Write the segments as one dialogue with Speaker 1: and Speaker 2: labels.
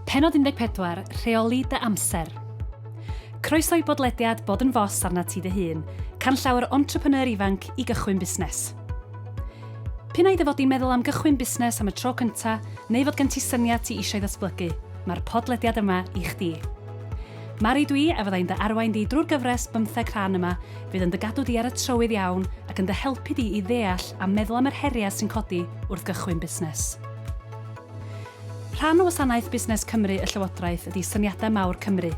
Speaker 1: Pennod 14, rheoli dy amser. Croeso i bodlediad Bod yn Fos arna ti dy hun, can llawer entrepreneur ifanc i gychwyn busnes. P'un ai dy fod i'n meddwl am gychwyn busnes am y tro cynta, neu fod gen ti syniad ti eisiau ddatblygu, mae'r podlediad yma i chdi. Mari dwi a fyddai'n dy arwain di drwy'r gyfres 15 rhan yma, fydd yn dy gadw di ar y trywydd iawn ac yn dy helpu di i ddeall a meddwl am yr heriau sy'n codi wrth gychwyn busnes. Rhan o wasanaeth Busnes Cymru y Llywodraeth ydy syniadau mawr Cymru,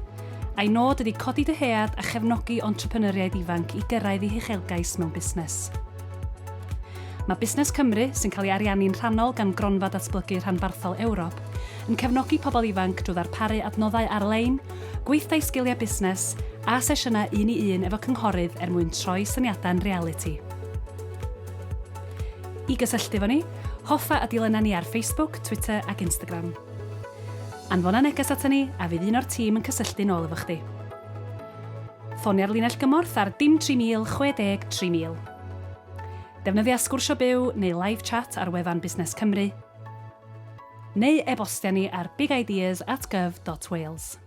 Speaker 1: a'i nod ydy codi dyhead a chefnogi entrepreneuriaid ifanc i gyrraedd i uchelgais mewn busnes. Mae Busnes Cymru, sy'n cael ei ariannu'n rhannol gan Gronfa Datblygu Rhanbarthol Ewrop, yn cefnogi pobl ifanc drwy ddarparu adnoddau ar-lein, gweithdai sgiliau busnes a sesiynau un i un efo cynghorydd mwyn troi syniadau'n reality. I gysylltu efo ni, hoffa a dilynau ni ar Facebook, Twitter ac Instagram. Anfona neges ato ni a fydd un o'r tîm yn cysylltu nôl efo chdi. Ffonia'r linell gymorth ar dim 3000 60 3000. Defnyddia sgwrsio byw neu live chat ar wefan Busnes Cymru, neu e-bostia ni ar bigideas@gov.wales.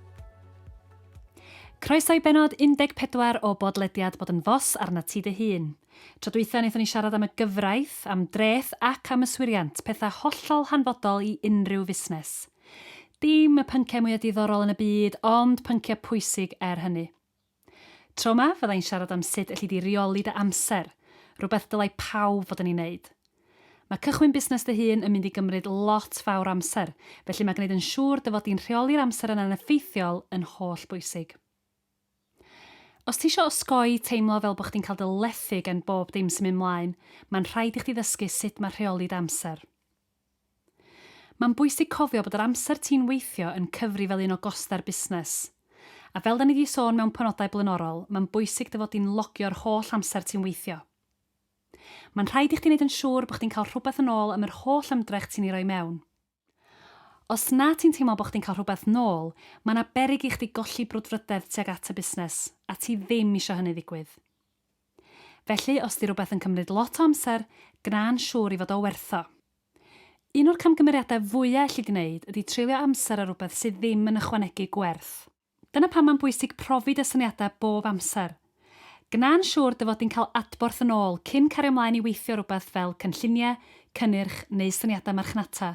Speaker 1: Croeso i benod 14 o bodlediad Bod yn Fos arna ti dy hun. Tro dwytha wnaethon ni siarad am y gyfraith, am dreth ac am yswiriant, pethau hollol hanfodol i unrhyw fusnes. Dim y pynciau mwyaf diddorol yn y byd, ond pynciau pwysig hynny. Tro yma fyddai'n siarad am sut allu di reoli dy amser, rhywbeth dylai pawb fod yn ei wneud. Mae cychwyn busnes dy hun yn mynd i gymryd lot fawr amser, felly mae gwneud yn siŵr dy fod i'n rheoli'r amser yna'n effeithiol yn holl bwysig. Os ti eisiau osgoi teimlo fel bod chdi'n cael dy lethu gan bob dim sy'n mynd mlaen, mae'n rhaid i chdi ddysgu sut mae rheoli dy amser. Mae'n bwysig cofio bod yr amser ti'n weithio yn cyfri fel un o gostau'r busnes. A fel da ni wedi sôn mewn penodau blaenorol, mae'n bwysig dy fod i'n logio'r holl amser ti'n weithio. Mae'n rhaid i chdi wneud yn siŵr bod chdi'n cael rhywbeth yn ôl am yr holl ymdrech ti'n ei roi mewn. Os na ti'n teimlo bod chdi'n cael rhywbeth nôl, mae yna beryg i chdi golli brwdfrydedd tuag at y busnes, a ti ddim eisiau hynny ddigwydd. Felly, os di rhywbeth yn cymryd lot o amser, gna'n siŵr i fod o wertho. Un o'r camgymeriadau fwyaf allu di wneud ydy treulio amser ar rhywbeth sydd ddim yn ychwanegu gwerth. Dyna pam mae'n bwysig profi dy syniadau bob amser. Gna'n siŵr dy fod di'n cael adborth yn ôl cyn cario ymlaen i weithio rhywbeth fel cynlluniau, cynnyrch neu syniadau marchnata,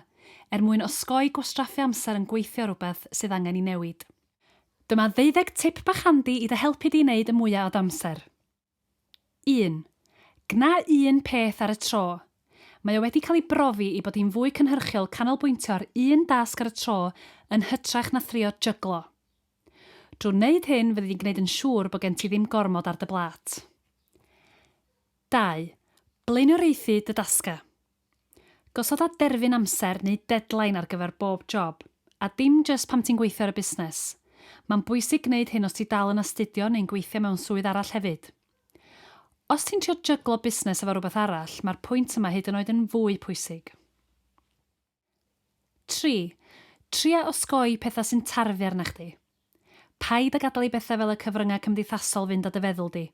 Speaker 1: mwyn osgoi gwastraffu amser yn gweithio rhywbeth sydd angen i newid. Dyma 12 tip bach handi i dy helpu di wneud y mwyaf o amser. 1. Gna un peth ar y tro. Mae o wedi cael ei brofi i bod hi'n fwy cynhyrchiol canolbwyntio ar un dasg ar y tro yn hytrach na thrio jyglo. Drwy wneud hyn fyddi di'n gwneud yn siŵr bod gen ti ddim gormod ar dy blat. 2. Blaenoriaethu dy dasga. Gosod a derfyn amser neu deadline ar gyfer bob job, a dim jyst pam ti'n gweithio ar y busnes. Mae'n bwysig gwneud hyn os ti dal yn astudio neu'n gweithio mewn swydd arall hefyd. Os ti'n trio jyglo busnes efo rhywbeth arall, mae'r pwynt yma hyd yn oed yn fwy pwysig. 3. Tria osgoi pethau sy'n tarfu arna chdi. Paid a gadael i bethau fel y cyfryngau cymdeithasol fynd a dy feddwl di.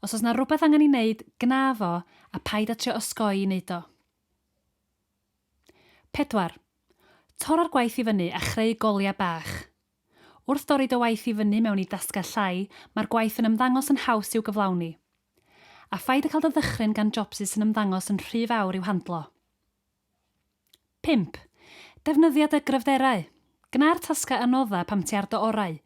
Speaker 1: Os oes na rhywbeth angen i wneud, gna fo a paid a trio osgoi i wneud o. 4. Tor ar gwaith i fyny a chreu goliau bach. Wrth dorri dy waith i fyny mewn i dasgau llai, mae'r gwaith yn ymddangos yn haws i'w gyflawni. A phaid a cael dy ddychryn gan jobsys yn ymddangos yn rhy fawr i'w handlo. 5. Defnyddia dy gryfderau. Gna'r tasgau anoddau pam ti ar dy orau.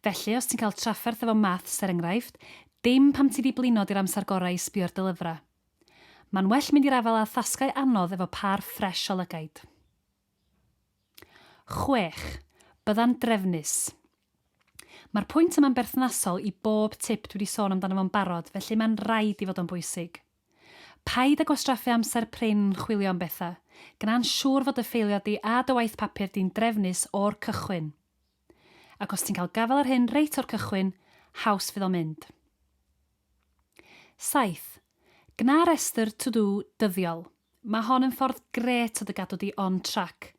Speaker 1: Felly, os ti'n cael trafferth efo maths er enghraifft, dim pam ti di blino di'r amser gorau i sbio'r dy lyfrau. Mae'n well mynd i'r afel a thasgau anodd efo par ffres o lygaid. 6. Bydda'n drefnus. Mae'r pwynt yma'n berthnasol i bob tip dwi wedi sôn amdano fo'n barod, felly mae'n rhaid i fod yn bwysig. Paid a gwastraffu amser prin yn chwilio am bethau. Gna'n siŵr fod y ffeilio di a dy waith papur di'n drefnus o'r cychwyn. Ac os ti'n cael gafel ar hyn reit o'r cychwyn, haws fydd o'n mynd. 7. Gna restr to-do dyddiol. Mae hon yn ffordd gret o dy gadw di on track.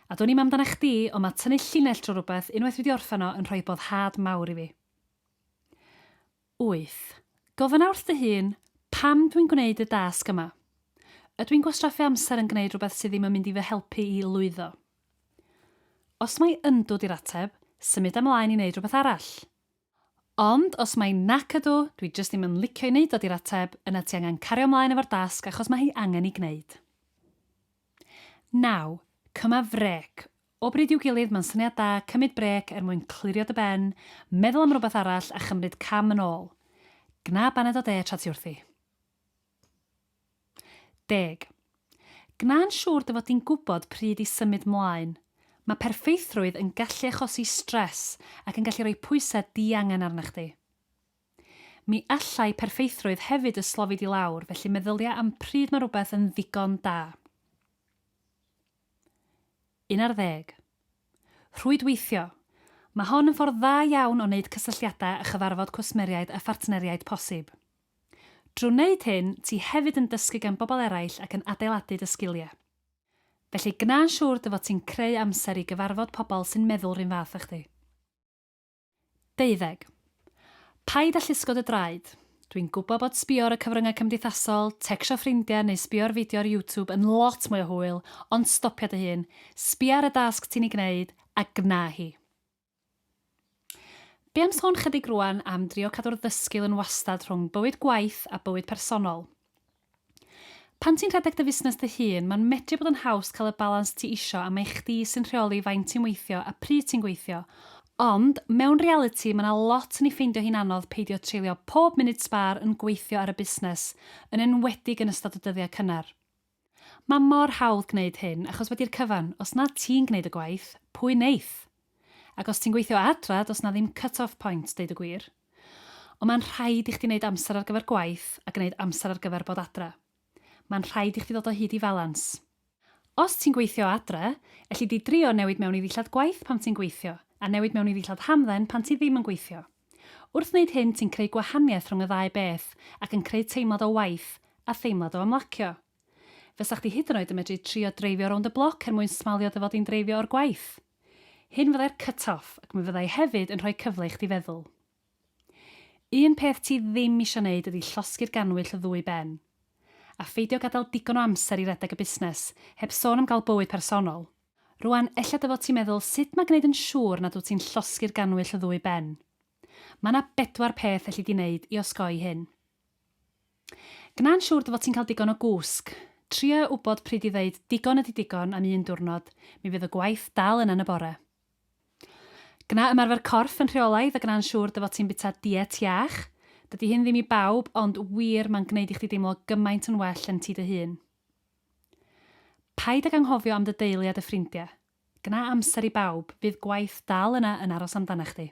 Speaker 1: A dwi'n i'm amdana chdi, ond mae tynnu llinell drwy rhywbeth unwaith wedi orffen o yn rhoi boddhad mawr i fi. 8. Gofyn wrth dy hun, pam dwi'n gwneud y dasg yma? Ydw i'n gwastraffu amser yn gwneud rhywbeth sydd ddim yn mynd i fy helpu i lwyddo? Os mae yndw di'r ateb, symud ymlaen i wneud rhywbeth arall. Ond os mae nac ydw, dwi jyst ddim yn licio i wneud o di'r ateb, yna ti angen cario ymlaen efo'r dasg achos mae hi angen i gwneud. 9. Cyma frec. O bryd i'w gilydd mae'n syniad da cymryd brec mwyn clirio dy ben, meddwl am rhywbeth arall a chymryd cam yn ôl. Gna baned o de tra ti wrthi. 10. Gna'n siŵr dy fod ti'n gwybod pryd i symud mlaen. Mae perffeithrwydd yn gallu achosi stres ac yn gallu rhoi pwysau di-angen arnach chdi. Mi allai perffeithrwydd hefyd yslofi di lawr, felly meddylia am pryd mae rhywbeth yn ddigon da. 11. Rhwydweithio. Mae hon yn ffordd dda iawn o wneud cysylltiadau a chyfarfod cwsmeriaid a phartneriaid posib. Drwy wneud hyn, ti hefyd yn dysgu gan bobl eraill ac yn adeiladu dy sgiliau. Felly gna'n siŵr dy fod ti'n creu amser i gyfarfod pobl sy'n meddwl rhywun fath â chdi. 12. Paid â llusgo dy draed. Dwi'n gwybod bod sbio ar y cyfryngau cymdeithasol, tecsio ffrindiau neu sbio ar fideo ar YouTube yn lot mwy o hwyl, ond stopia dy hun, sbio ar y dasg ti'n ei gwneud a gna hi. Be am sôn chydig rwan am drio cadw'r ddysgil yn wastad rhwng bywyd gwaith a bywyd personol. Pan ti'n rhedeg dy fusnes dy hun, mae'n medru bod yn haws cael y balans ti isio a mae chdi sy'n rheoli faint ti'n weithio a pryd ti'n gweithio. Ond, mewn reality, mae yna lot yn ei ffeindio hi'n anodd peidio treulio pob munud sbar yn gweithio ar y busnes, yn enwedig yn ystod y dyddiau cynnar. Mae mor hawdd gwneud hyn, achos wedi'r cyfan, os na ti'n gwneud y gwaith, pwy neith? Ac os ti'n gweithio adra, dos na ddim cut-off point, deud y gwir. Ond mae'n rhaid i chdi wneud amser ar gyfer gwaith a gwneud amser ar gyfer bod adra. Mae'n rhaid i chdi ddod o hyd i falans. Os ti'n gweithio adre, elli di drio newid mewn i ddillad gwaith pan ti'n gweithio, a newid mewn i ddillad hamdden pan ti ddim yn gweithio. Wrth wneud hyn, ti'n creu gwahaniaeth rhwng y ddau beth, ac yn creu teimlad o waith a theimlad o ymlacio. Fysach chdi hyd yn oed yn medru trio dreifio rownd y bloc mwyn smalio dy fod i'n dreifio o'r gwaith. Hyn fyddai'r cut-off, ac mi fyddai hefyd yn rhoi cyfle i chdi feddwl. Un peth ti ddim eisiau wneud ydy llosgi'r ganwyll y ddwy ben. A pheidio gadael digon o amser i redeg y busnes, heb sôn am gael bywyd personol. Rwan, ella dy fod ti'n meddwl sut mae gwneud yn siŵr nad wyt ti'n llosgi'r ganwyll y ddwy ben. Mae yna 4 peth allu di wneud i osgoi hyn. Gna'n siŵr dy fod ti'n cael digon o gwsg. Tria wybod pryd i ddeud digon ydy digon am un diwrnod, mi fydd y gwaith dal yna yn y bore. Gna ymarfer corff yn rheolaidd a gna'n siŵr dy fod ti'n bita diet iach. Dydy hyn ddim i bawb, ond wir mae'n gwneud i chdi deimlo gymaint yn well yn ti dy hun. Paid ag anghofio am dy deulu a dy ffrindiau. Gna amser i bawb, fydd gwaith dal yna yn aros amdana chdi.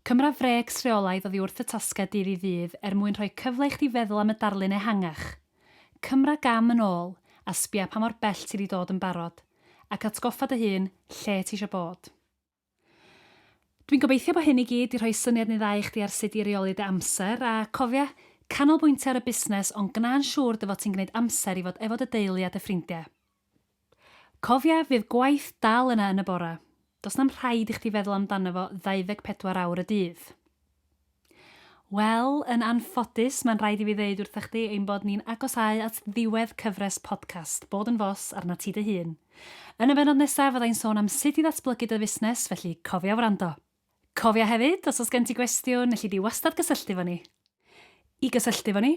Speaker 1: Cymra frecs rheolaidd oddi wrth y tasgau dydd i ddydd mwyn rhoi cyfle i chdi feddwl am y darlun ehangach. Cymra gam yn ôl a sbia pa mor bell ti wedi dod yn barod, ac atgoffa dy hun lle ti eisiau bod. Dwi'n gobeithio bod hyn i gyd i rhoi syniad neu dda i chdi ar sut i reoli dy amser a cofia, canolbwyntio ar y busnes ond gna'n siŵr dy fod ti'n gwneud amser i fod efo dy deulu a dy ffrindiau. Cofia fydd gwaith dal yna yn y bore. Does na'm rhaid i chdi feddwl amdano fo 24 awr y dydd. Wel, yn anffodus, mae'n rhaid i fi ddeud wrthych chdi ein bod ni'n agosau at ddiwedd cyfres podcast Bod yn Fos arna ti dy hun. Yn y bennod nesaf fyddai'n sôn am sut i ddatblygu dy fusnes, felly cofia wrando. Cofia hefyd, os oes gen ti gwestiwn, nelli di wastad gysylltu fo ni. I gysylltu fo ni,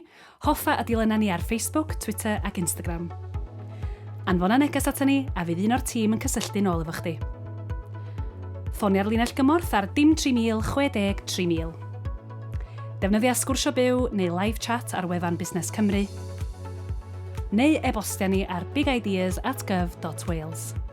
Speaker 1: hoffa a dilynna ni ar Facebook, Twitter ac Instagram. Anfona neges ato ni a fydd un o'r tîm yn cysylltu nôl efo chdi. Ffonia'r linell gymorth ar dim 3000 60 3000. Defnyddia sgwrsio byw neu live chat ar wefan Busnes Cymru. Neu e-bostia ni ar bigideas@gov.wales.